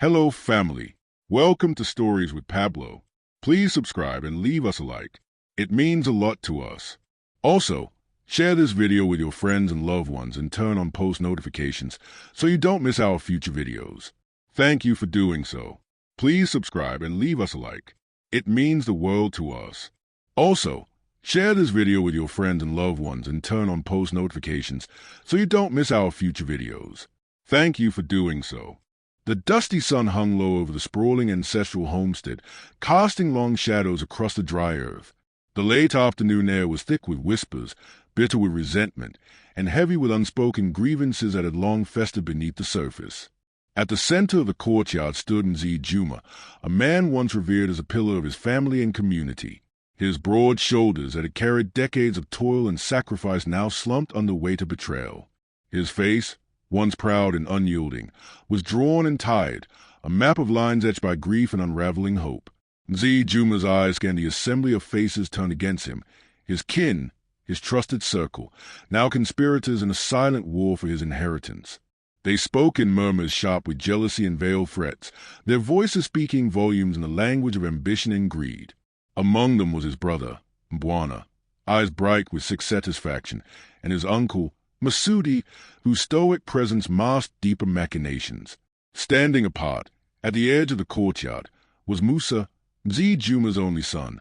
Hello, family. Welcome to Stories with Pablo. Please subscribe and leave us a like. It means a lot to us. Also, share this video with your friends and loved ones and turn on post notifications so you don't miss our future videos. Thank you for doing so. Please subscribe and leave us a like. It means the world to us. Also, share this video with your friends and loved ones and turn on post notifications so you don't miss our future videos. Thank you for doing so. The dusty sun hung low over the sprawling ancestral homestead, casting long shadows across the dry earth. The late afternoon air was thick with whispers, bitter with resentment, and heavy with unspoken grievances that had long festered beneath the surface. At the center of the courtyard stood Mzee Juma, a man once revered as a pillar of his family and community. His broad shoulders that had carried decades of toil and sacrifice now slumped under the weight of betrayal. His face, once proud and unyielding, was drawn and tired, a map of lines etched by grief and unraveling hope. Mzee Juma's eyes scanned the assembly of faces turned against him, his kin, his trusted circle, now conspirators in a silent war for his inheritance. They spoke in murmurs sharp with jealousy and veiled threats, their voices speaking volumes in the language of ambition and greed. Among them was his brother, Mbwana, eyes bright with sick satisfaction, and his uncle, Musa, whose stoic presence masked deeper machinations. Standing apart, at the edge of the courtyard, was Musa, Mzee Juma's only son,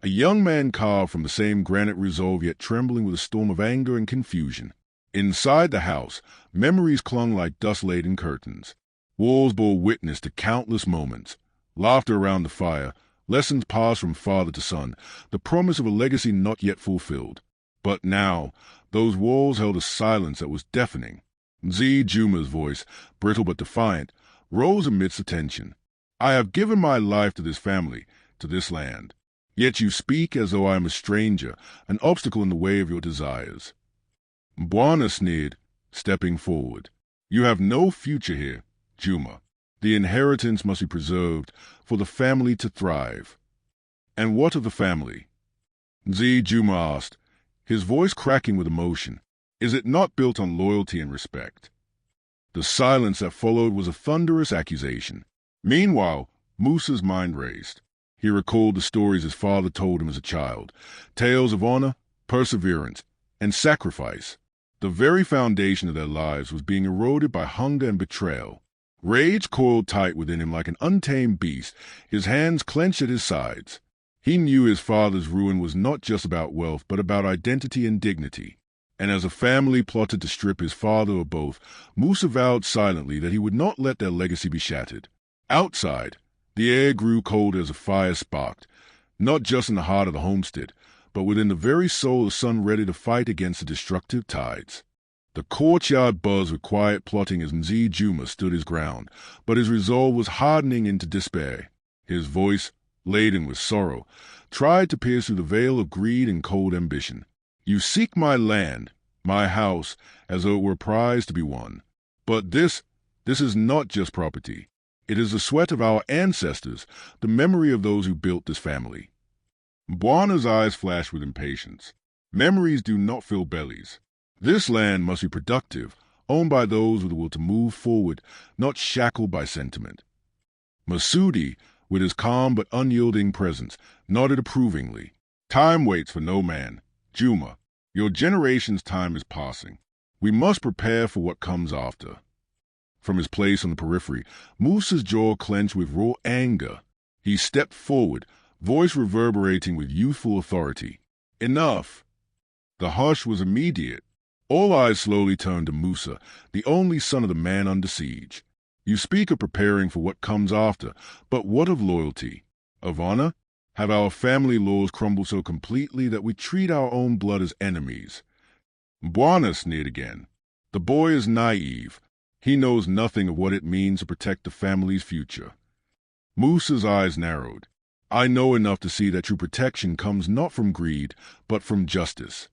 a young man carved from the same granite resolve yet trembling with a storm of anger and confusion. Inside the house, memories clung like dust-laden curtains. Walls bore witness to countless moments, laughter around the fire, lessons passed from father to son, the promise of a legacy not yet fulfilled. But now, those walls held a silence that was deafening. Mzee Juma's voice, brittle but defiant, rose amidst the tension. "I have given my life to this family, to this land. Yet you speak as though I am a stranger, an obstacle in the way of your desires." Mbwana sneered, stepping forward. "You have no future here, Juma. The inheritance must be preserved for the family to thrive." "And what of the family?" Mzee Juma asked, his voice cracking with emotion. "Is it not built on loyalty and respect?" The silence that followed was a thunderous accusation. Meanwhile, Musa's mind raced. He recalled the stories his father told him as a child, tales of honor, perseverance, and sacrifice. The very foundation of their lives was being eroded by hunger and betrayal. Rage coiled tight within him like an untamed beast, his hands clenched at his sides. He knew his father's ruin was not just about wealth, but about identity and dignity. And as a family plotted to strip his father of both, Musa vowed silently that he would not let their legacy be shattered. Outside, the air grew cold as a fire sparked, not just in the heart of the homestead, but within the very soul of the sun ready to fight against the destructive tides. The courtyard buzzed with quiet plotting as Mzee Juma stood his ground, but his resolve was hardening into despair. His voice, laden with sorrow, tried to pierce through the veil of greed and cold ambition. "You seek my land, my house, as though it were a prize to be won. But this is not just property. It is the sweat of our ancestors, the memory of those who built this family." Mbwana's eyes flashed with impatience. "Memories do not fill bellies. This land must be productive, owned by those with the will to move forward, not shackled by sentiment." Musa, with his calm but unyielding presence, nodded approvingly. "Time waits for no man. Juma, your generation's time is passing. We must prepare for what comes after." From his place on the periphery, Musa's jaw clenched with raw anger. He stepped forward, voice reverberating with youthful authority. "Enough!" The hush was immediate. All eyes slowly turned to Musa, the only son of the man under siege. "You speak of preparing for what comes after, but what of loyalty? Of honor? Have our family laws crumbled so completely that we treat our own blood as enemies?" Mbwana sneered again. "The boy is naive. He knows nothing of what it means to protect the family's future." Musa's eyes narrowed. "I know enough to see that true protection comes not from greed, but from justice."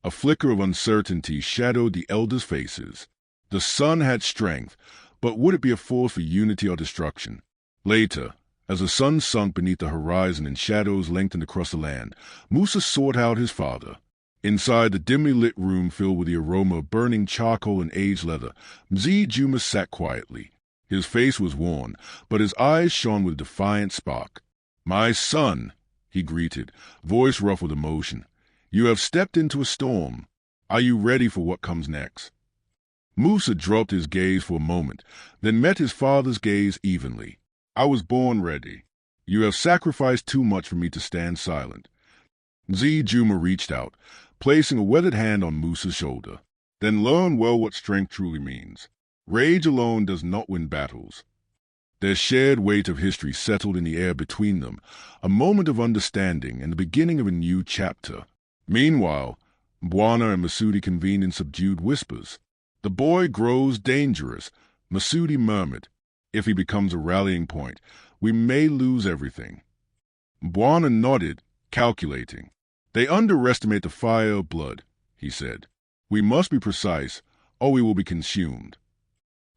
A flicker of uncertainty shadowed the elders' faces. The sun had strength, but would it be a force for unity or destruction? Later, as the sun sunk beneath the horizon and shadows lengthened across the land, Musa sought out his father. Inside the dimly lit room filled with the aroma of burning charcoal and aged leather, Mzee Juma sat quietly. His face was worn, but his eyes shone with a defiant spark. "My son," he greeted, voice rough with emotion, "you have stepped into a storm. Are you ready for what comes next?" Musa dropped his gaze for a moment, then met his father's gaze evenly. "I was born ready. You have sacrificed too much for me to stand silent." Mzee Juma reached out, placing a weathered hand on Musa's shoulder. "Then learn well what strength truly means. Rage alone does not win battles." Their shared weight of history settled in the air between them, a moment of understanding and the beginning of a new chapter. Meanwhile, Bwana and Masudi convened in subdued whispers. "The boy grows dangerous," Masudi murmured. "If he becomes a rallying point, we may lose everything." Bwana nodded, calculating. "They underestimate the fire of blood," he said. "We must be precise, or we will be consumed."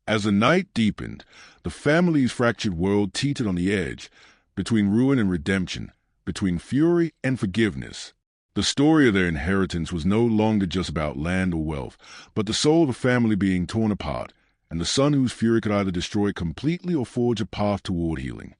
As the night deepened, the family's fractured world teetered on the edge, between ruin and redemption, between fury and forgiveness. The story of their inheritance was no longer just about land or wealth, but the soul of a family being torn apart, and the son whose fury could either destroy it completely or forge a path toward healing.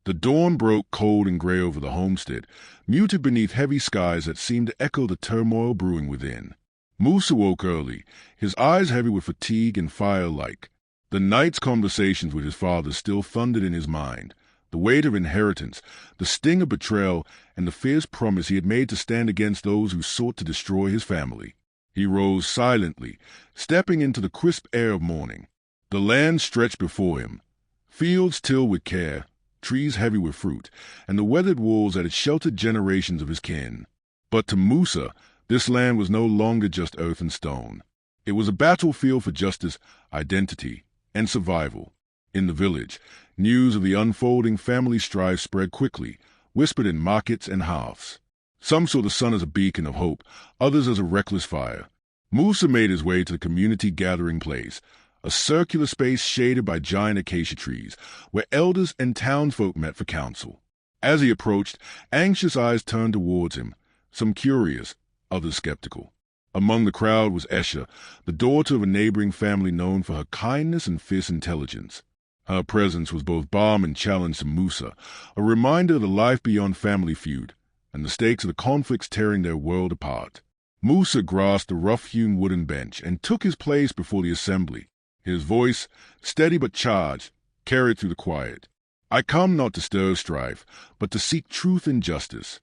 The dawn broke cold and gray over the homestead, muted beneath heavy skies that seemed to echo the turmoil brewing within. Musa woke early, his eyes heavy with fatigue and fire-like. The night's conversations with his father still thundered in his mind, the weight of inheritance, the sting of betrayal, and the fierce promise he had made to stand against those who sought to destroy his family. He rose silently, stepping into the crisp air of morning. The land stretched before him, fields tilled with care, trees heavy with fruit, and the weathered walls that had sheltered generations of his kin. But to Musa, this land was no longer just earth and stone. It was a battlefield for justice, identity, and survival. In the village, news of the unfolding family strife spread quickly, whispered in markets and hearths. Some saw the sun as a beacon of hope, others as a reckless fire. Musa made his way to the community gathering place, a circular space shaded by giant acacia trees, where elders and townsfolk met for counsel. As he approached, anxious eyes turned towards him, some curious, others skeptical. Among the crowd was Esha, the daughter of a neighboring family known for her kindness and fierce intelligence. Her presence was both balm and challenge to Musa, a reminder of the life beyond family feud, and the stakes of the conflicts tearing their world apart. Musa grasped the rough-hewn wooden bench and took his place before the assembly. His voice, steady but charged, carried through the quiet. "I come not to stir strife, but to seek truth and justice."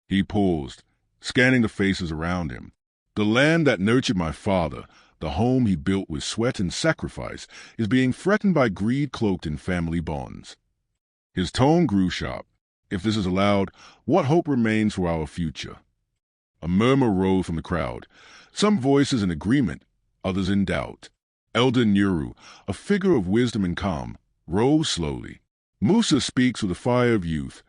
He paused, scanning the faces around him. "The land that nurtured my father, the home he built with sweat and sacrifice, is being threatened by greed cloaked in family bonds." His tone grew sharp. "If this is allowed, what hope remains for our future?" A murmur rose from the crowd, some voices in agreement, others in doubt. Elder Nuru, a figure of wisdom and calm, rose slowly. "Musa speaks with the fire of youth,"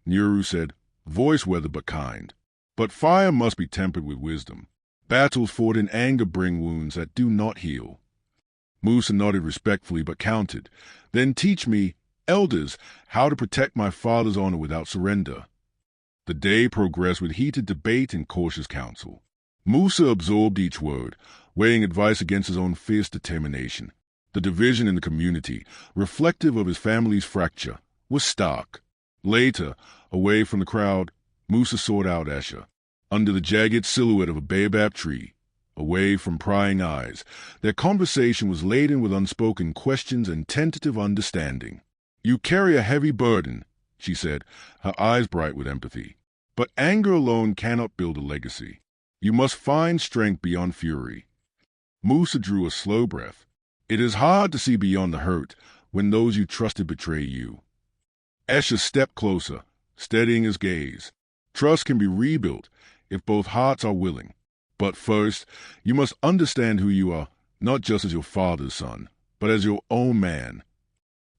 Nuru said, voice weathered but kind. "But fire must be tempered with wisdom. Battles fought in anger bring wounds that do not heal." Musa nodded respectfully but countered. "Then teach me, elders, how to protect my father's honor without surrender." The day progressed with heated debate and cautious counsel. Musa absorbed each word, weighing advice against his own fierce determination. The division in the community, reflective of his family's fracture, was stark. Later, away from the crowd, Musa sought out Esha. Under the jagged silhouette of a baobab tree, away from prying eyes, their conversation was laden with unspoken questions and tentative understanding. "You carry a heavy burden," she said, her eyes bright with empathy. "But anger alone cannot build a legacy. You must find strength beyond fury." Musa drew a slow breath. "It is hard to see beyond the hurt when those you trusted betray you." Esha stepped closer, steadying his gaze. "Trust can be rebuilt if both hearts are willing. But first, you must understand who you are, not just as your father's son, but as your own man."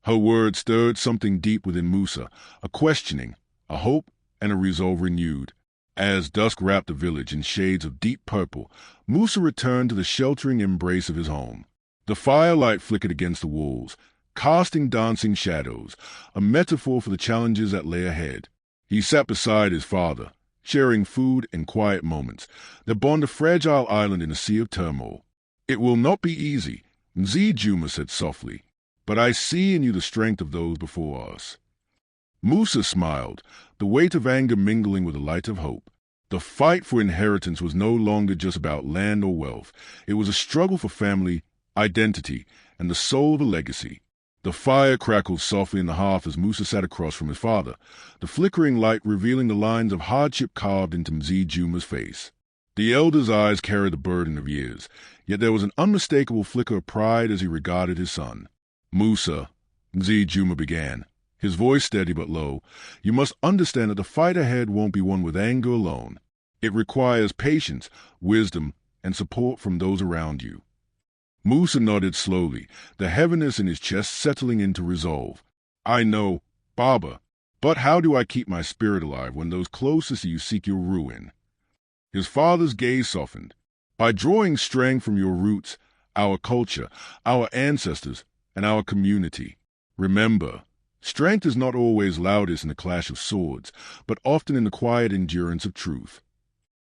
Her words stirred something deep within Musa, a questioning, a hope, and a resolve renewed. As dusk wrapped the village in shades of deep purple, Musa returned to the sheltering embrace of his home. The firelight flickered against the walls, casting dancing shadows, a metaphor for the challenges that lay ahead. He sat beside his father, sharing food and quiet moments that bond a fragile island in a sea of turmoil. "It will not be easy," Mzee Juma said softly. but I see in you the strength of those before us." Musa smiled, the weight of anger mingling with the light of hope. The fight for inheritance was no longer just about land or wealth. It was a struggle for family, identity, and the soul of a legacy. The fire crackled softly in the hearth as Musa sat across from his father, the flickering light revealing the lines of hardship carved into Mzee Juma's face. The elder's eyes carried the burden of years, yet there was an unmistakable flicker of pride as he regarded his son. "Musa," Mzee Juma began, his voice steady but low, "you must understand that the fight ahead won't be won with anger alone. It requires patience, wisdom, and support from those around you." Musa nodded slowly, the heaviness in his chest settling into resolve. "I know, Baba, but how do I keep my spirit alive when those closest to you seek your ruin?" His father's gaze softened. "By drawing strength from your roots, our culture, our ancestors, and our community. Remember, strength is not always loudest in the clash of swords, but often in the quiet endurance of truth."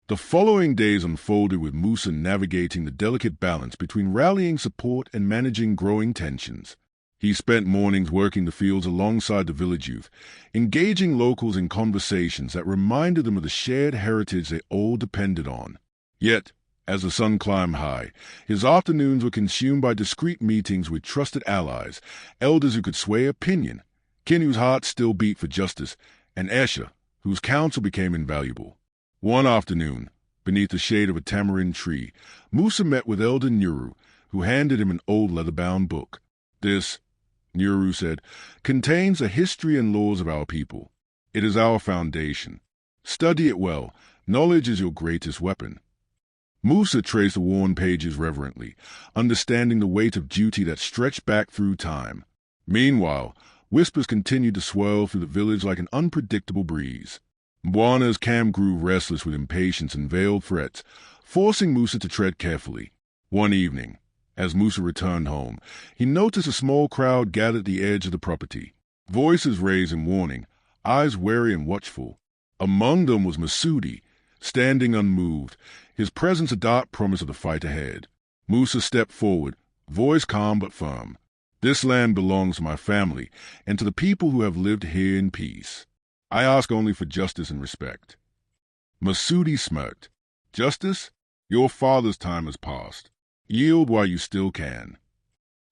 The following days unfolded with Musa navigating the delicate balance between rallying support and managing growing tensions. He spent mornings working the fields alongside the village youth, engaging locals in conversations that reminded them of the shared heritage they all depended on. Yet, as the sun climbed high, his afternoons were consumed by discreet meetings with trusted allies, elders who could sway opinion, kin whose hearts still beat for justice, and Esha, whose counsel became invaluable. One afternoon, beneath the shade of a tamarind tree, Musa met with Elder Nuru, who handed him an old leather-bound book. "This," Nuru said, "contains the history and laws of our people. It is our foundation. Study it well. Knowledge is your greatest weapon." Musa traced the worn pages reverently, understanding the weight of duty that stretched back through time. Meanwhile, whispers continued to swirl through the village like an unpredictable breeze. Mbwana's camp grew restless with impatience and veiled threats, forcing Musa to tread carefully. One evening, as Musa returned home, he noticed a small crowd gathered at the edge of the property, voices raised in warning, eyes wary and watchful. Among them was Masudi, standing unmoved, his presence a dark promise of the fight ahead. Musa stepped forward, voice calm but firm. "This land belongs to my family and to the people who have lived here in peace. I ask only for justice and respect." Masudi smirked. "Justice? Your father's time has passed. Yield while you still can."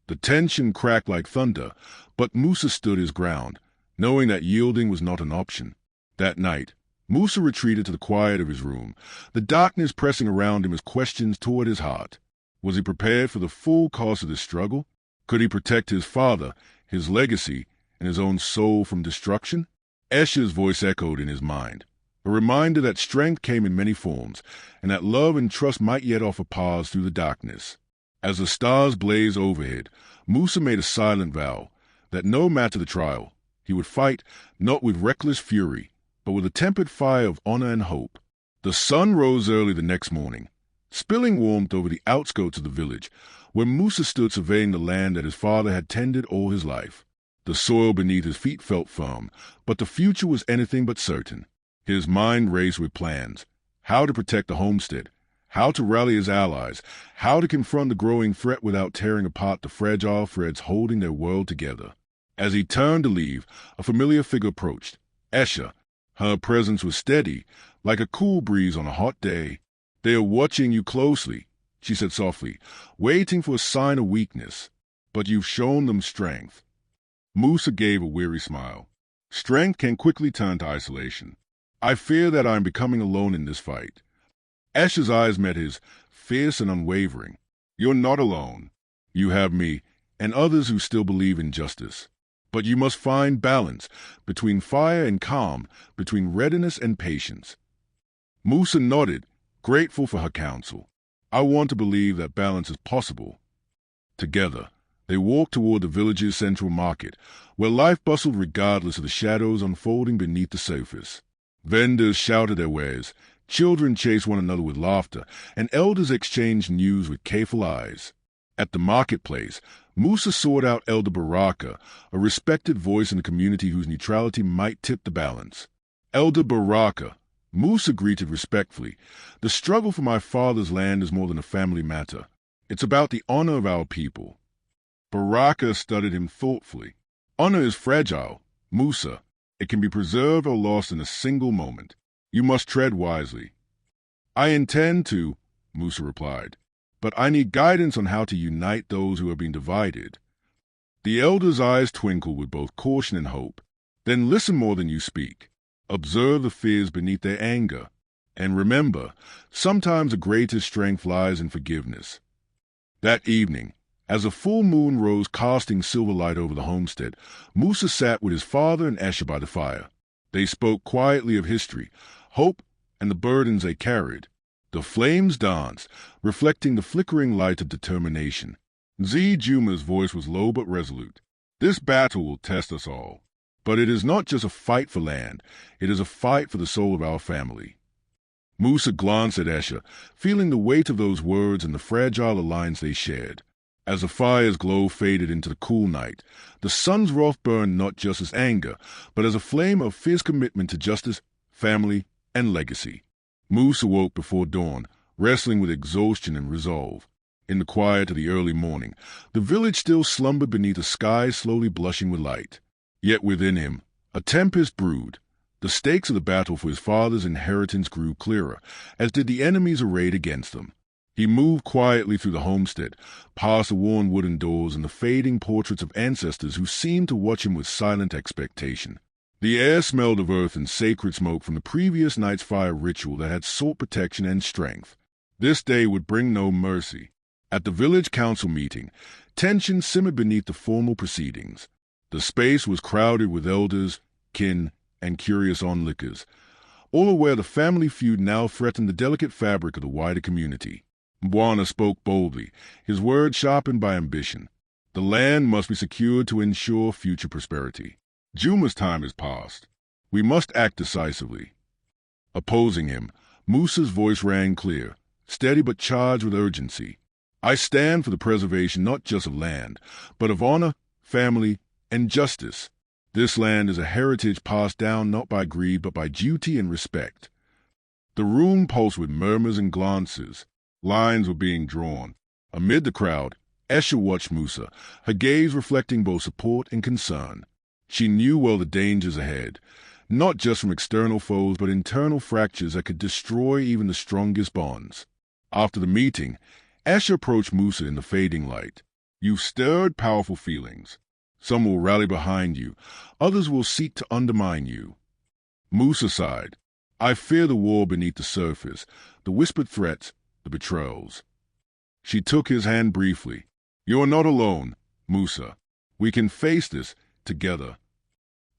The tension cracked like thunder, but Musa stood his ground, knowing that yielding was not an option. That night, Musa retreated to the quiet of his room, the darkness pressing around him as questions tore at his heart. Was he prepared for the full cost of this struggle? Could he protect his father, his legacy, and his own soul from destruction? Esha's voice echoed in his mind, a reminder that strength came in many forms, and that love and trust might yet offer paths through the darkness. As the stars blazed overhead, Musa made a silent vow that no matter the trial, he would fight not with reckless fury, but with a tempered fire of honor and hope. The sun rose early the next morning, spilling warmth over the outskirts of the village, where Musa stood surveying the land that his father had tended all his life. The soil beneath his feet felt firm, but the future was anything but certain. His mind raced with plans: how to protect the homestead, how to rally his allies, how to confront the growing threat without tearing apart the fragile threads holding their world together. As he turned to leave, a familiar figure approached. Esha. Her presence was steady, like a cool breeze on a hot day. "They are watching you closely," she said softly, "waiting for a sign of weakness. But you've shown them strength." Musa gave a weary smile. "Strength can quickly turn to isolation. I fear that I am becoming alone in this fight." Esha's eyes met his, fierce and unwavering. "You're not alone. You have me, and others who still believe in justice. But you must find balance, between fire and calm, between readiness and patience." Musa nodded, grateful for her counsel. "I want to believe that balance is possible." Together, they walked toward the village's central market, where life bustled regardless of the shadows unfolding beneath the surface. Vendors shouted their wares, children chased one another with laughter, and elders exchanged news with careful eyes. At the marketplace, Musa sought out Elder Baraka, a respected voice in the community whose neutrality might tip the balance. "Elder Baraka," Musa greeted respectfully, "the struggle for my father's land is more than a family matter. It's about the honor of our people." Baraka studied him thoughtfully. Honor is fragile, Musa. It can be preserved or lost in a single moment. You must tread wisely. I intend to, Musa replied, but I need guidance on how to unite those who have been divided. The elder's eyes twinkled with both caution and hope. Then listen more than you speak. Observe the fears beneath their anger. And remember, sometimes the greatest strength lies in forgiveness. That evening, as a full moon rose casting silver light over the homestead, Musa sat with his father and Esha by the fire. They spoke quietly of history, hope, and the burdens they carried. The flames danced, reflecting the flickering light of determination. Mzee Juma's voice was low but resolute. This battle will test us all. But it is not just a fight for land, it is a fight for the soul of our family. Musa glanced at Esha, feeling the weight of those words and the fragile alliance they shared. As the fire's glow faded into the cool night, the sun's wrath burned not just as anger, but as a flame of fierce commitment to justice, family, and legacy. Musa woke before dawn, wrestling with exhaustion and resolve. In the quiet of the early morning, the village still slumbered beneath a sky slowly blushing with light. Yet within him, a tempest brewed. The stakes of the battle for his father's inheritance grew clearer, as did the enemies arrayed against them. He moved quietly through the homestead, past the worn wooden doors and the fading portraits of ancestors who seemed to watch him with silent expectation. The air smelled of earth and sacred smoke from the previous night's fire ritual that had sought protection and strength. This day would bring no mercy. At the village council meeting, tension simmered beneath the formal proceedings. The space was crowded with elders, kin, and curious onlookers, all aware the family feud now threatened the delicate fabric of the wider community. Mbwana spoke boldly, his words sharpened by ambition. The land must be secured to ensure future prosperity. Juma's time is past. We must act decisively. Opposing him, Musa's voice rang clear, steady but charged with urgency. I stand for the preservation not just of land, but of honor, family, and justice. This land is a heritage passed down not by greed but by duty and respect. The room pulsed with murmurs and glances. Lines were being drawn. Amid the crowd, Esha watched Musa, her gaze reflecting both support and concern. She knew well the dangers ahead, not just from external foes but internal fractures that could destroy even the strongest bonds. After the meeting, Esha approached Musa in the fading light. You've stirred powerful feelings. Some will rally behind you, others will seek to undermine you. Musa sighed. I fear the war beneath the surface, the whispered threats, the betrayals. She took his hand briefly. You are not alone, Musa. We can face this together.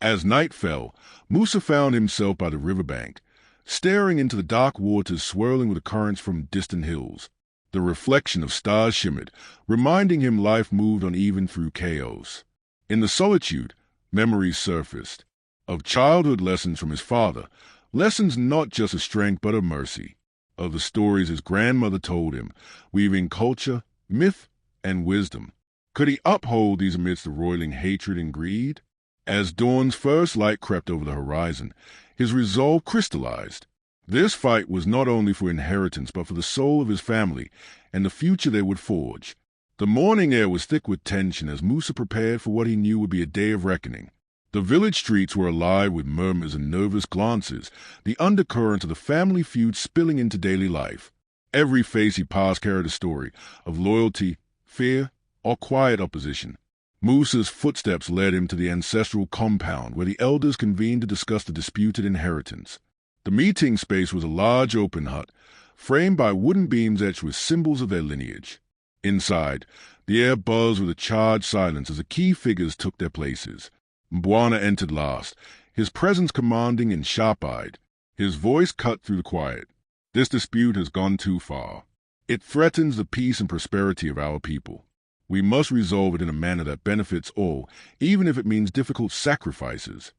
As night fell, Musa found himself by the riverbank, staring into the dark waters swirling with the currents from distant hills. The reflection of stars shimmered, reminding him life moved uneven through chaos. In the solitude, memories surfaced, of childhood lessons from his father, lessons not just of strength but of mercy, of the stories his grandmother told him, weaving culture, myth, and wisdom. Could he uphold these amidst the roiling hatred and greed? As dawn's first light crept over the horizon, his resolve crystallized. This fight was not only for inheritance but for the soul of his family and the future they would forge. The morning air was thick with tension as Musa prepared for what he knew would be a day of reckoning. The village streets were alive with murmurs and nervous glances, the undercurrent of the family feud spilling into daily life. Every face he passed carried a story of loyalty, fear, or quiet opposition. Musa's footsteps led him to the ancestral compound where the elders convened to discuss the disputed inheritance. The meeting space was a large open hut, framed by wooden beams etched with symbols of their lineage. Inside, the air buzzed with a charged silence as the key figures took their places. Mbwana entered last, his presence commanding and sharp-eyed. His voice cut through the quiet. This dispute has gone too far. It threatens the peace and prosperity of our people. We must resolve it in a manner that benefits all, even if it means difficult sacrifices.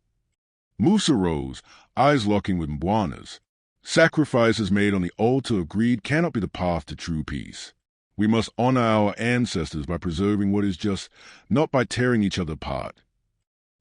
Musa rose, eyes locking with Mbwana's. Sacrifices made on the altar of greed cannot be the path to true peace. We must honor our ancestors by preserving what is just, not by tearing each other apart.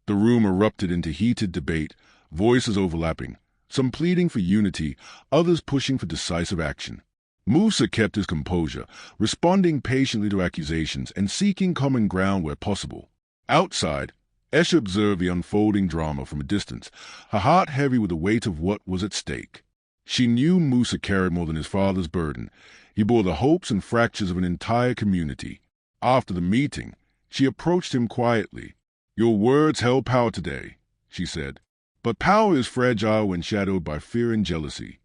The room erupted into heated debate, voices overlapping, some pleading for unity, others pushing for decisive action. Musa kept his composure, responding patiently to accusations and seeking common ground where possible. Outside, Esha observed the unfolding drama from a distance, her heart heavy with the weight of what was at stake. She knew Musa carried more than his father's burden. He bore the hopes and fractures of an entire community. After the meeting, she approached him quietly. "Your words held power today," she said. "But power is fragile when shadowed by fear and jealousy."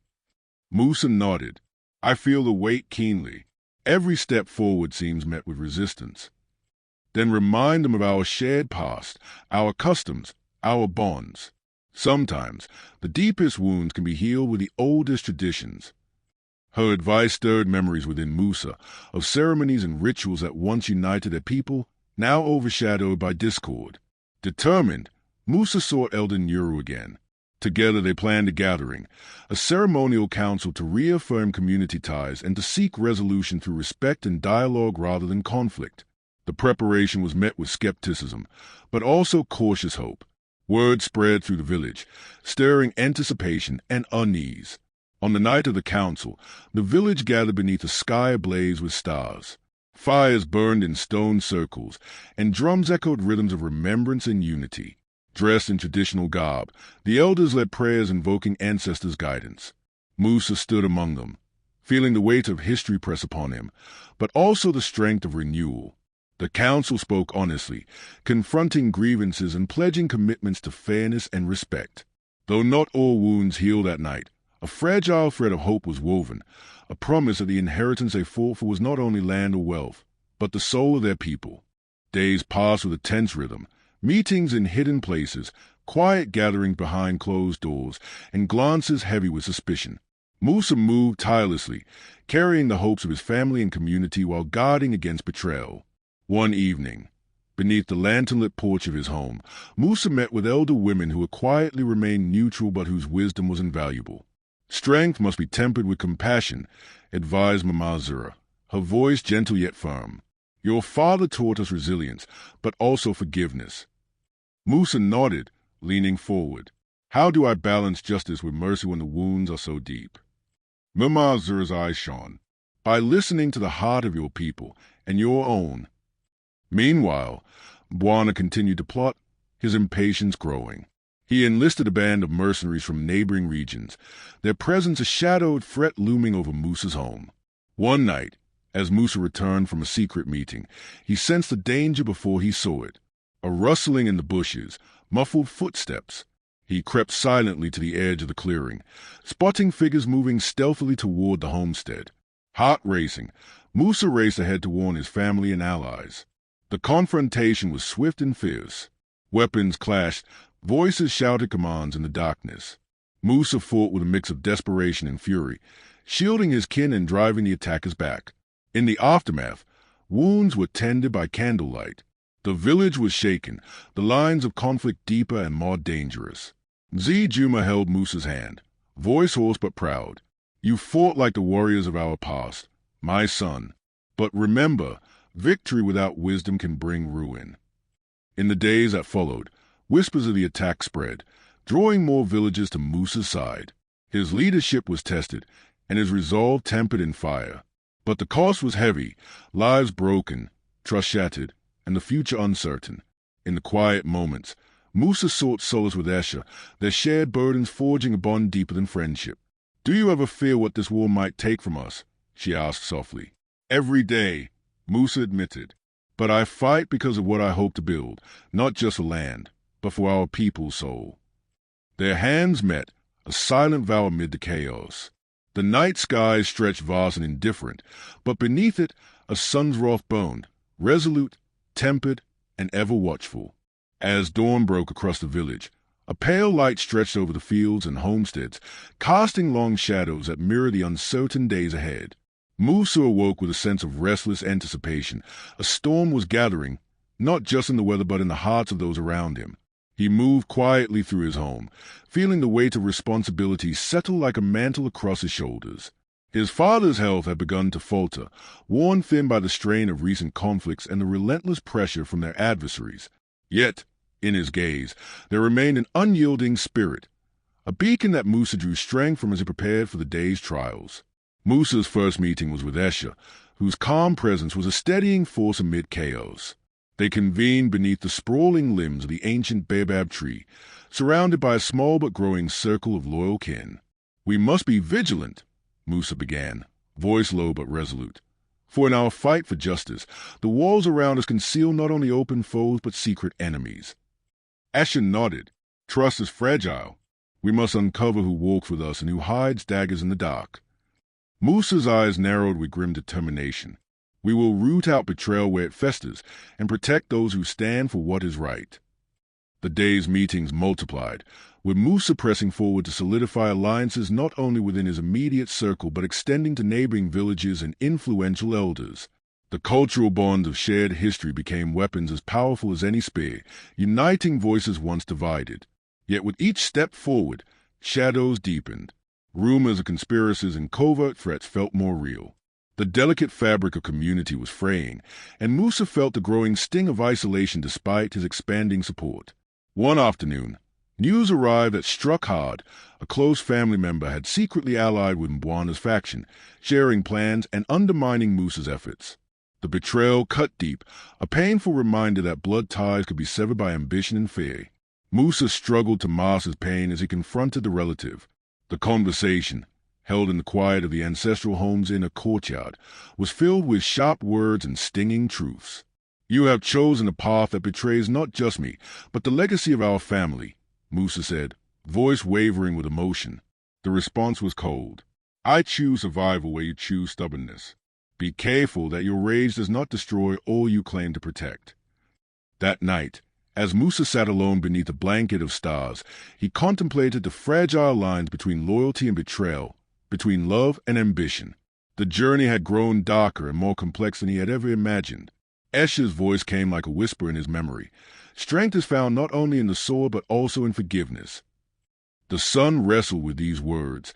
Musa nodded. "I feel the weight keenly. Every step forward seems met with resistance." "Then remind them of our shared past, our customs, our bonds. Sometimes the deepest wounds can be healed with the oldest traditions." Her advice stirred memories within Musa of ceremonies and rituals that once united a people, now overshadowed by discord. Determined, Musa sought Elder Nuru again. Together they planned a gathering, a ceremonial council to reaffirm community ties and to seek resolution through respect and dialogue rather than conflict. The preparation was met with skepticism, but also cautious hope. Word spread through the village, stirring anticipation and unease. On the night of the council, the village gathered beneath a sky ablaze with stars. Fires burned in stone circles, and drums echoed rhythms of remembrance and unity. Dressed in traditional garb, the elders led prayers invoking ancestors' guidance. Musa stood among them, feeling the weight of history press upon him, but also the strength of renewal. The council spoke honestly, confronting grievances and pledging commitments to fairness and respect. Though not all wounds healed that night, a fragile thread of hope was woven, a promise that the inheritance they fought for was not only land or wealth, but the soul of their people. Days passed with a tense rhythm, meetings in hidden places, quiet gatherings behind closed doors, and glances heavy with suspicion. Musa moved tirelessly, carrying the hopes of his family and community while guarding against betrayal. One evening, beneath the lantern-lit porch of his home, Musa met with elder women who had quietly remained neutral but whose wisdom was invaluable. "Strength must be tempered with compassion," advised Mama Zura, her voice gentle yet firm. "Your father taught us resilience, but also forgiveness." Musa nodded, leaning forward. "How do I balance justice with mercy when the wounds are so deep?" Mama Zura's eyes shone. "By listening to the heart of your people and your own." Meanwhile, Bwana continued to plot, his impatience growing. He enlisted a band of mercenaries from neighboring regions, their presence a shadowed threat looming over Musa's home. One night, as Musa returned from a secret meeting, he sensed the danger before he saw it. A rustling in the bushes, muffled footsteps. He crept silently to the edge of the clearing, spotting figures moving stealthily toward the homestead. Heart racing, Musa raced ahead to warn his family and allies. The confrontation was swift and fierce. Weapons clashed, voices shouted commands in the darkness. Musa fought with a mix of desperation and fury, shielding his kin and driving the attackers back. In the aftermath, wounds were tended by candlelight. The village was shaken, the lines of conflict deeper and more dangerous. Mzee Juma held Musa's hand, voice hoarse but proud. "You fought like the warriors of our past, my son. But remember, victory without wisdom can bring ruin." In the days that followed, whispers of the attack spread, drawing more villagers to Musa's side. His leadership was tested, and his resolve tempered in fire. But the cost was heavy, lives broken, trust shattered, and the future uncertain. In the quiet moments, Musa sought solace with Esha, their shared burdens forging a bond deeper than friendship. "Do you ever fear what this war might take from us?" she asked softly. "Every day," Musa admitted. "But I fight because of what I hope to build, not just for land, but for our people's soul." Their hands met, a silent vow amid the chaos. The night sky stretched vast and indifferent, but beneath it a sun's wrath burned, resolute, tempered, and ever watchful. As dawn broke across the village, a pale light stretched over the fields and homesteads, casting long shadows that mirrored the uncertain days ahead. Musa awoke with a sense of restless anticipation. A storm was gathering, not just in the weather but in the hearts of those around him. He moved quietly through his home, feeling the weight of responsibility settle like a mantle across his shoulders. His father's health had begun to falter, worn thin by the strain of recent conflicts and the relentless pressure from their adversaries. Yet, in his gaze, there remained an unyielding spirit, a beacon that Musa drew strength from as he prepared for the day's trials. Musa's first meeting was with Escher, whose calm presence was a steadying force amid chaos. They convened beneath the sprawling limbs of the ancient baobab tree, surrounded by a small but growing circle of loyal kin. "We must be vigilant," Musa began, voice low but resolute. "For in our fight for justice, the walls around us conceal not only open foes but secret enemies." Escher nodded. "Trust is fragile. We must uncover who walks with us and who hides daggers in the dark." Musa's eyes narrowed with grim determination. "We will root out betrayal where it festers and protect those who stand for what is right." The day's meetings multiplied, with Musa pressing forward to solidify alliances not only within his immediate circle but extending to neighboring villages and influential elders. The cultural bonds of shared history became weapons as powerful as any spear, uniting voices once divided. Yet with each step forward, shadows deepened. Rumors of conspiracies and covert threats felt more real. The delicate fabric of community was fraying, and Musa felt the growing sting of isolation despite his expanding support. One afternoon, news arrived that struck hard. A close family member had secretly allied with Mbwana's faction, sharing plans and undermining Musa's efforts. The betrayal cut deep, a painful reminder that blood ties could be severed by ambition and fear. Musa struggled to mask his pain as he confronted the relative. The conversation, held in the quiet of the ancestral home's inner courtyard, was filled with sharp words and stinging truths. "You have chosen a path that betrays not just me, but the legacy of our family," Musa said, voice wavering with emotion. The response was cold. "I choose survival where you choose stubbornness. Be careful that your rage does not destroy all you claim to protect." That night, as Musa sat alone beneath a blanket of stars, he contemplated the fragile lines between loyalty and betrayal, between love and ambition. The journey had grown darker and more complex than he had ever imagined. Escher's voice came like a whisper in his memory. "Strength is found not only in the sword but also in forgiveness." The sun wrestled with these words,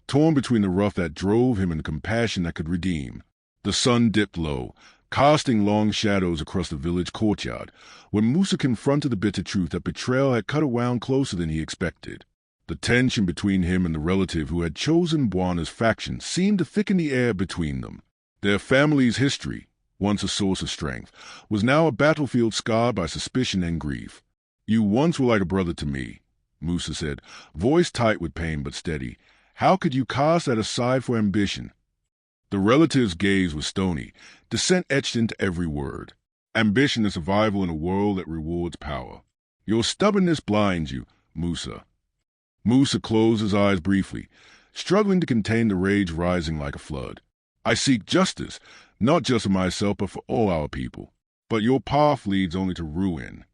torn between the wrath that drove him and the compassion that could redeem. The sun dipped low, casting long shadows across the village courtyard, when Musa confronted the bitter truth that betrayal had cut around closer than he expected. The tension between him and the relative who had chosen Mbwana's faction seemed to thicken the air between them. Their family's history, once a source of strength, was now a battlefield scarred by suspicion and grief. "You once were like a brother to me," Musa said, voice tight with pain but steady. "How could you cast that aside for ambition?" The relative's gaze was stony, dissent etched into every word. "Ambition is survival in a world that rewards power. Your stubbornness blinds you, Musa." Musa closed his eyes briefly, struggling to contain the rage rising like a flood. "I seek justice, not just for myself but for all our people. But your path leads only to ruin."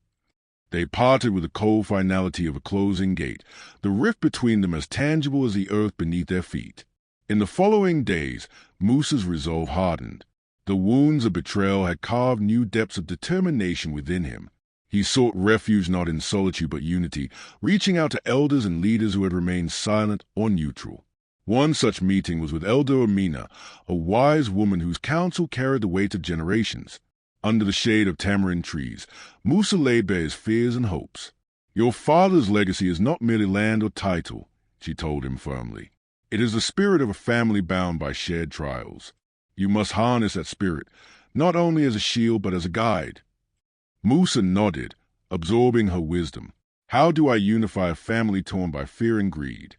They parted with the cold finality of a closing gate, the rift between them as tangible as the earth beneath their feet. In the following days, Musa's resolve hardened. The wounds of betrayal had carved new depths of determination within him. He sought refuge not in solitude but unity, reaching out to elders and leaders who had remained silent or neutral. One such meeting was with Elder Amina, a wise woman whose counsel carried the weight of generations. Under the shade of tamarind trees, Musa laid bare his fears and hopes. "Your father's legacy is not merely land or title," she told him firmly. "It is the spirit of a family bound by shared trials. You must harness that spirit, not only as a shield but as a guide." Musa nodded, absorbing her wisdom. "How do I unify a family torn by fear and greed?"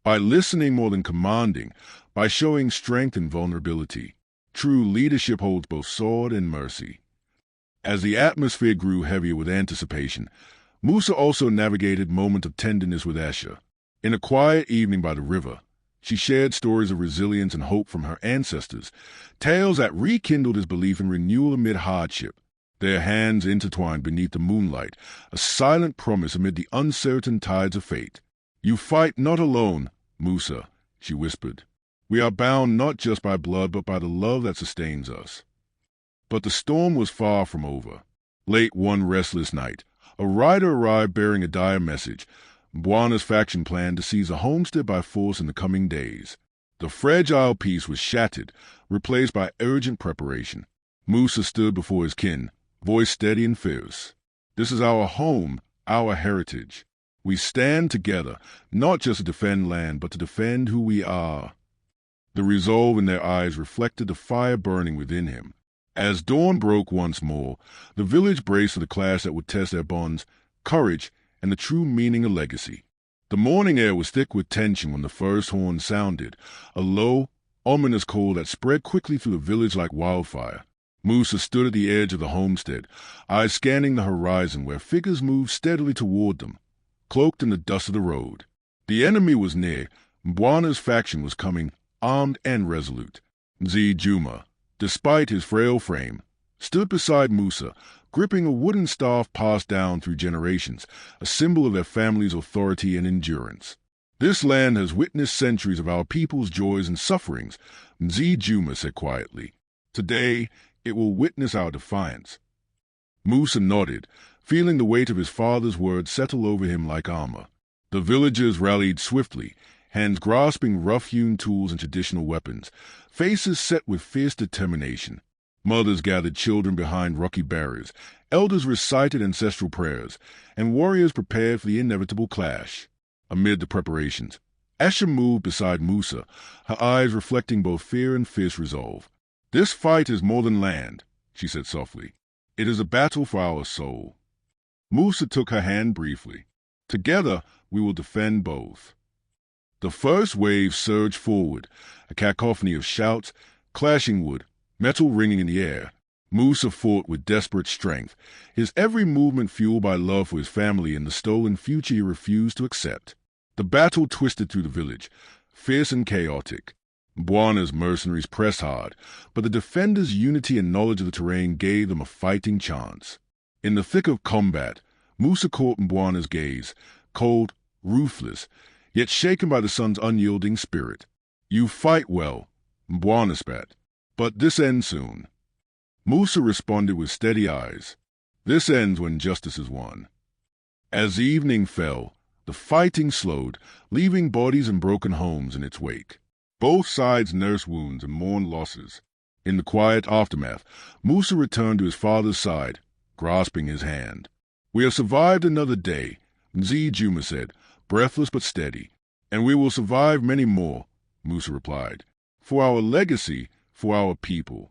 "By listening more than commanding, by showing strength and vulnerability. True leadership holds both sword and mercy." As the atmosphere grew heavier with anticipation, Musa also navigated moments of tenderness with Escher. In a quiet evening by the river, she shared stories of resilience and hope from her ancestors, tales that rekindled his belief in renewal amid hardship. Their hands intertwined beneath the moonlight, a silent promise amid the uncertain tides of fate. "You fight not alone, Musa," she whispered. "We are bound not just by blood but by the love that sustains us." But the storm was far from over. Late one restless night, a rider arrived bearing a dire message. Mbwana's faction planned to seize a homestead by force in the coming days. The fragile peace was shattered, replaced by urgent preparation. Musa stood before his kin, voice steady and fierce. "This is our home, our heritage. We stand together, not just to defend land, but to defend who we are." The resolve in their eyes reflected the fire burning within him. As dawn broke once more, the village braced for the clash that would test their bonds, courage, and the true meaning of legacy. The morning air was thick with tension when the first horn sounded, a low, ominous call that spread quickly through the village like wildfire. Musa stood at the edge of the homestead, eyes scanning the horizon where figures moved steadily toward them, cloaked in the dust of the road. The enemy was near. Mbwana's faction was coming, armed and resolute. Mzee Juma, despite his frail frame, stood beside Musa, gripping a wooden staff passed down through generations, a symbol of their family's authority and endurance. "This land has witnessed centuries of our people's joys and sufferings," Mzee Juma said quietly. "Today, it will witness our defiance." Musa nodded, feeling the weight of his father's words settle over him like armor. The villagers rallied swiftly, hands grasping rough-hewn tools and traditional weapons, faces set with fierce determination. Mothers gathered children behind rocky barriers, elders recited ancestral prayers, and warriors prepared for the inevitable clash. Amid the preparations, Asha moved beside Musa, her eyes reflecting both fear and fierce resolve. "This fight is more than land," she said softly. "It is a battle for our soul." Musa took her hand briefly. "Together, we will defend both." The first wave surged forward, a cacophony of shouts, clashing wood, metal ringing in the air. Musa fought with desperate strength, his every movement fueled by love for his family and the stolen future he refused to accept. The battle twisted through the village, fierce and chaotic. Mbwana's mercenaries pressed hard, but the defenders' unity and knowledge of the terrain gave them a fighting chance. In the thick of combat, Musa caught Mbwana's gaze, cold, ruthless, yet shaken by the son's unyielding spirit. "You fight well," Mbwana spat, "but this ends soon." Musa responded with steady eyes. "This ends when justice is won." As the evening fell, the fighting slowed, leaving bodies and broken homes in its wake. Both sides nursed wounds and mourned losses. In the quiet aftermath, Musa returned to his father's side, grasping his hand. "We have survived another day," Mzee Juma said, breathless but steady. "And we will survive many more," Musa replied. "For our legacy, for our people."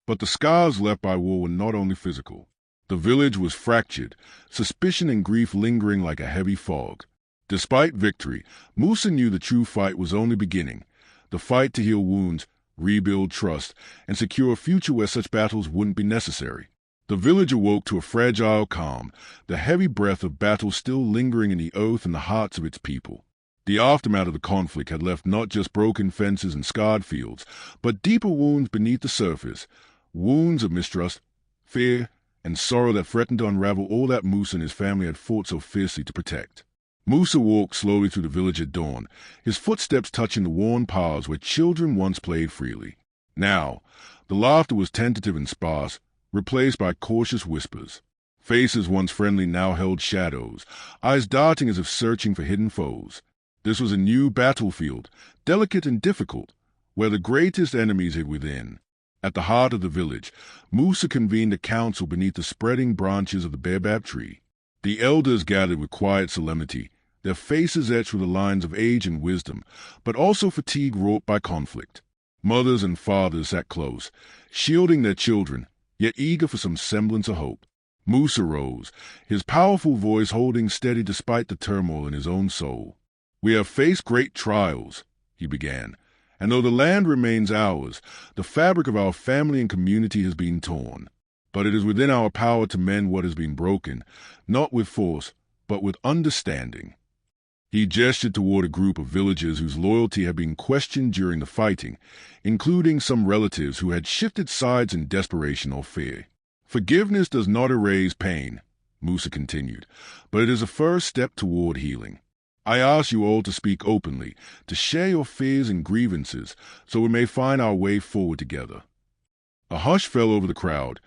But the scars left by war were not only physical. The village was fractured, suspicion and grief lingering like a heavy fog. Despite victory, Musa knew the true fight was only beginning. The fight to heal wounds, rebuild trust, and secure a future where such battles wouldn't be necessary. The village awoke to a fragile calm, the heavy breath of battle still lingering in the earth and the hearts of its people. The aftermath of the conflict had left not just broken fences and scarred fields, but deeper wounds beneath the surface, wounds of mistrust, fear, and sorrow that threatened to unravel all that Musa and his family had fought so fiercely to protect. Musa walked slowly through the village at dawn, his footsteps touching the worn paths where children once played freely. Now, the laughter was tentative and sparse, replaced by cautious whispers. Faces once friendly now held shadows, eyes darting as if searching for hidden foes. This was a new battlefield, delicate and difficult, where the greatest enemies hid within. At the heart of the village, Musa convened a council beneath the spreading branches of the baobab tree. The elders gathered with quiet solemnity, their faces etched with the lines of age and wisdom, but also fatigue wrought by conflict. Mothers and fathers sat close, shielding their children, yet eager for some semblance of hope. Musa rose, his powerful voice holding steady despite the turmoil in his own soul. "We have faced great trials," he began, "and though the land remains ours, the fabric of our family and community has been torn. But it is within our power to mend what has been broken, not with force, but with understanding." He gestured toward a group of villagers whose loyalty had been questioned during the fighting, including some relatives who had shifted sides in desperation or fear. "Forgiveness does not erase pain," Musa continued, "but it is a first step toward healing. I ask you all to speak openly, to share your fears and grievances, so we may find our way forward together." A hush fell over the crowd,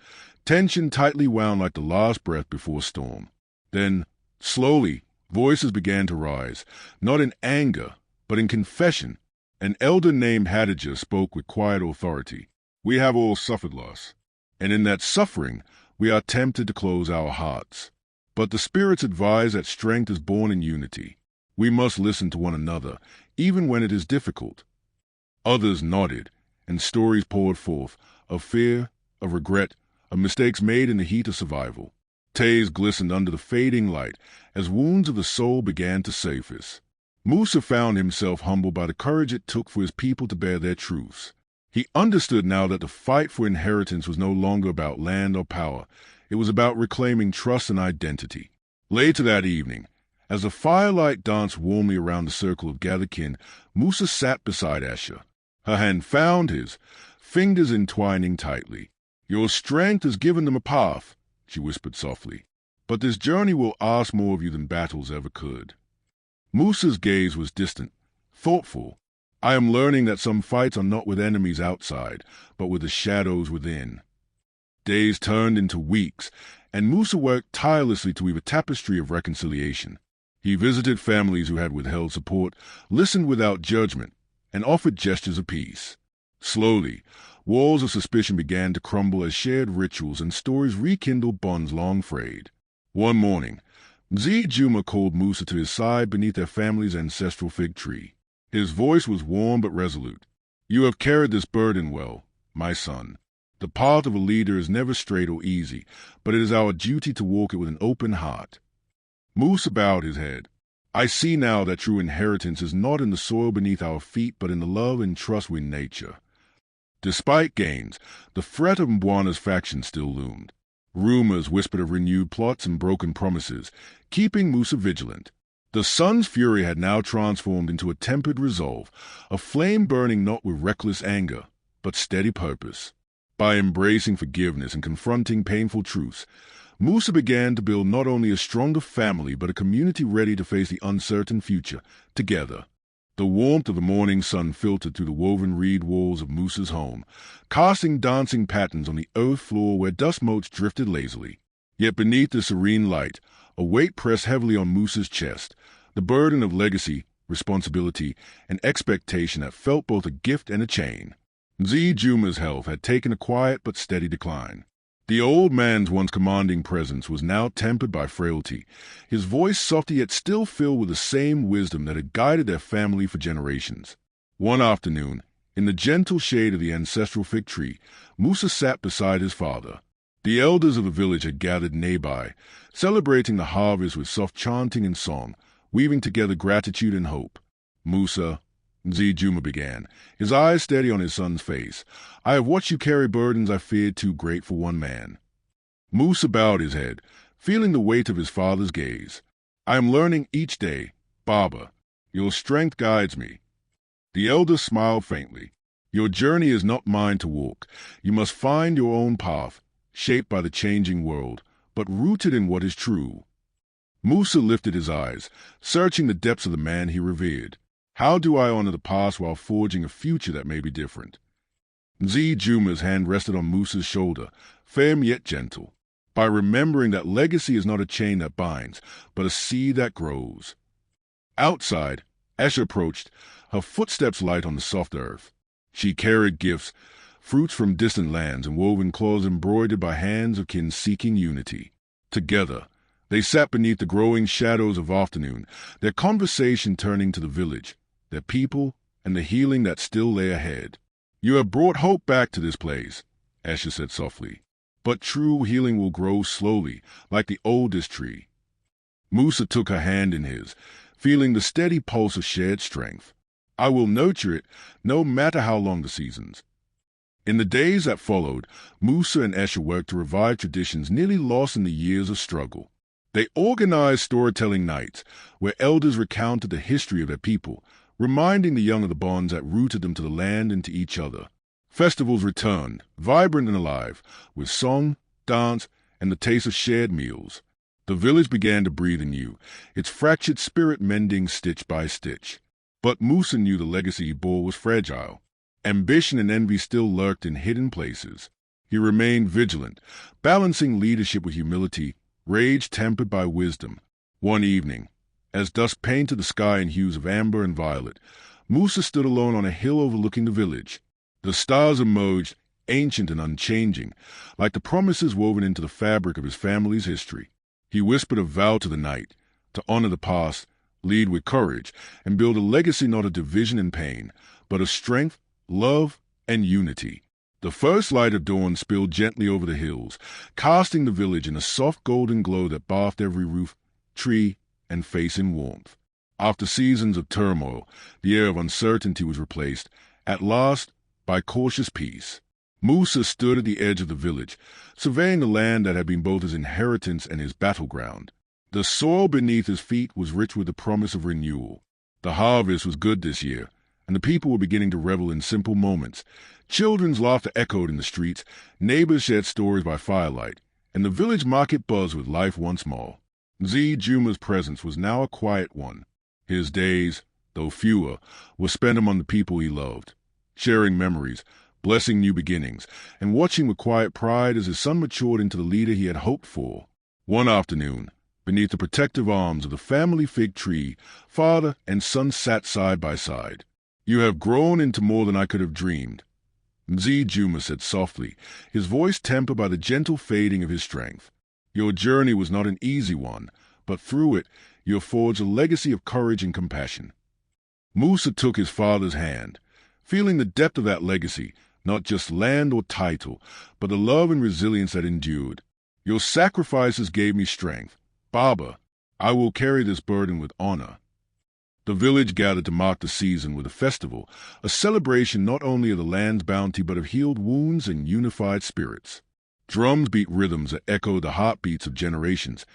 tension tightly wound like the last breath before a storm. Then, slowly, voices began to rise, not in anger, but in confession. An elder named Hadija spoke with quiet authority. "We have all suffered loss, and in that suffering, we are tempted to close our hearts. But the spirits advise that strength is born in unity. We must listen to one another, even when it is difficult." Others nodded, and stories poured forth of fear, of regret, of mistakes made in the heat of survival. Tays glistened under the fading light as wounds of the soul began to surface. Musa found himself humbled by the courage it took for his people to bear their truths. He understood now that the fight for inheritance was no longer about land or power. It was about reclaiming trust and identity. Later that evening, as the firelight danced warmly around the circle of gathered kin, Musa sat beside Esha. Her hand found his, fingers entwining tightly. "Your strength has given them a path," she whispered softly. "But this journey will ask more of you than battles ever could." Musa's gaze was distant, thoughtful. "I am learning that some fights are not with enemies outside, but with the shadows within." Days turned into weeks, and Musa worked tirelessly to weave a tapestry of reconciliation. He visited families who had withheld support, listened without judgment, and offered gestures of peace. Slowly, walls of suspicion began to crumble as shared rituals and stories rekindled bonds long frayed. One morning, Mzee Juma called Musa to his side beneath their family's ancestral fig tree. His voice was warm but resolute. "You have carried this burden well, my son. The path of a leader is never straight or easy, but it is our duty to walk it with an open heart." Musa bowed his head. "I see now that true inheritance is not in the soil beneath our feet, but in the love and trust with nature." Despite gains, the threat of Mbwana's faction still loomed. Rumors whispered of renewed plots and broken promises, keeping Musa vigilant. The sun's fury had now transformed into a tempered resolve, a flame burning not with reckless anger, but steady purpose. By embracing forgiveness and confronting painful truths, Musa began to build not only a stronger family but a community ready to face the uncertain future together. The warmth of the morning sun filtered through the woven reed walls of Musa's home, casting dancing patterns on the earth floor where dust motes drifted lazily. Yet beneath the serene light, a weight pressed heavily on Musa's chest, the burden of legacy, responsibility, and expectation that felt both a gift and a chain. Mzee Juma's health had taken a quiet but steady decline. The old man's once commanding presence was now tempered by frailty, his voice soft yet still filled with the same wisdom that had guided their family for generations. One afternoon, in the gentle shade of the ancestral fig tree, Musa sat beside his father. The elders of the village had gathered nearby, celebrating the harvest with soft chanting and song, weaving together gratitude and hope. "Musa," Mzee Juma began, his eyes steady on his son's face, "I have watched you carry burdens I feared too great for one man." Musa bowed his head, feeling the weight of his father's gaze. "I am learning each day, Baba. Your strength guides me." The elder smiled faintly. "Your journey is not mine to walk. You must find your own path, shaped by the changing world, but rooted in what is true." Musa lifted his eyes, searching the depths of the man he revered. "How do I honor the past while forging a future that may be different?" Mzee Juma's hand rested on Musa's shoulder, firm yet gentle. "By remembering that legacy is not a chain that binds, but a seed that grows." Outside, Esha approached, her footsteps light on the soft earth. She carried gifts, fruits from distant lands and woven cloths embroidered by hands of kin seeking unity. Together, they sat beneath the growing shadows of afternoon, their conversation turning to the village, their people, and the healing that still lay ahead. "You have brought hope back to this place," Esha said softly. "But true healing will grow slowly, like the oldest tree." Musa took her hand in his, feeling the steady pulse of shared strength. "I will nurture it, no matter how long the seasons." In the days that followed, Musa and Esha worked to revive traditions nearly lost in the years of struggle. They organized storytelling nights, where elders recounted the history of their people, reminding the young of the bonds that rooted them to the land and to each other. Festivals returned, vibrant and alive, with song, dance, and the taste of shared meals. The village began to breathe anew, its fractured spirit mending stitch by stitch. But Musa knew the legacy he bore was fragile. Ambition and envy still lurked in hidden places. He remained vigilant, balancing leadership with humility, rage tempered by wisdom. One evening, as dusk painted the sky in hues of amber and violet, Musa stood alone on a hill overlooking the village. The stars emerged, ancient and unchanging, like the promises woven into the fabric of his family's history. He whispered a vow to the night, to honor the past, lead with courage, and build a legacy not of division and pain, but of strength, love, and unity. The first light of dawn spilled gently over the hills, casting the village in a soft golden glow that bathed every roof, tree, and face in warmth. After seasons of turmoil, the air of uncertainty was replaced, at last, by cautious peace. Musa stood at the edge of the village, surveying the land that had been both his inheritance and his battleground. The soil beneath his feet was rich with the promise of renewal. The harvest was good this year, and the people were beginning to revel in simple moments. Children's laughter echoed in the streets, neighbors shared stories by firelight, and the village market buzzed with life once more. Mzee Juma's presence was now a quiet one. His days, though fewer, were spent among the people he loved, sharing memories, blessing new beginnings, and watching with quiet pride as his son matured into the leader he had hoped for. One afternoon, beneath the protective arms of the family fig tree, father and son sat side by side. "You have grown into more than I could have dreamed," Mzee Juma said softly, his voice tempered by the gentle fading of his strength. "Your journey was not an easy one, but through it you have forged a legacy of courage and compassion." Musa took his father's hand, feeling the depth of that legacy, not just land or title, but the love and resilience that endured. "Your sacrifices gave me strength. Baba, I will carry this burden with honor." The village gathered to mark the season with a festival, a celebration not only of the land's bounty but of healed wounds and unified spirits. Drums beat rhythms that echoed the heartbeats of generations.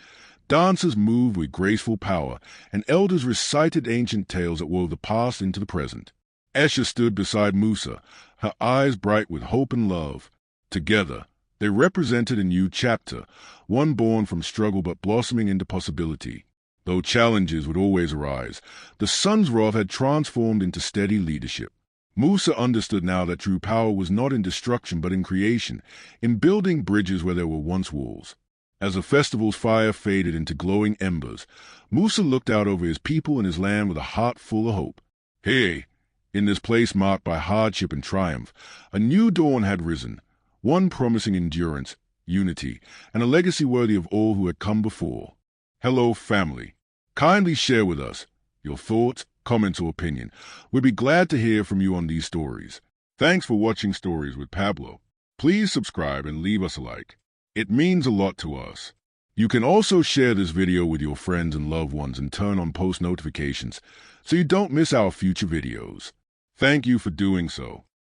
Dancers moved with graceful power, and elders recited ancient tales that wove the past into the present. Esha stood beside Musa, her eyes bright with hope and love. Together, they represented a new chapter, one born from struggle but blossoming into possibility. Though challenges would always arise, the sun's wrath had transformed into steady leadership. Musa understood now that true power was not in destruction but in creation, in building bridges where there were once walls. As the festival's fire faded into glowing embers, Musa looked out over his people and his land with a heart full of hope. Hey! In this place marked by hardship and triumph, a new dawn had risen, one promising endurance, unity, and a legacy worthy of all who had come before. Hello, family. Kindly share with us your thoughts, comments, or opinion. We'd be glad to hear from you on these stories. Thanks for watching Stories with Pablo. Please subscribe and leave us a like. It means a lot to us. You can also share this video with your friends and loved ones and turn on post notifications so you don't miss our future videos. Thank you for doing so.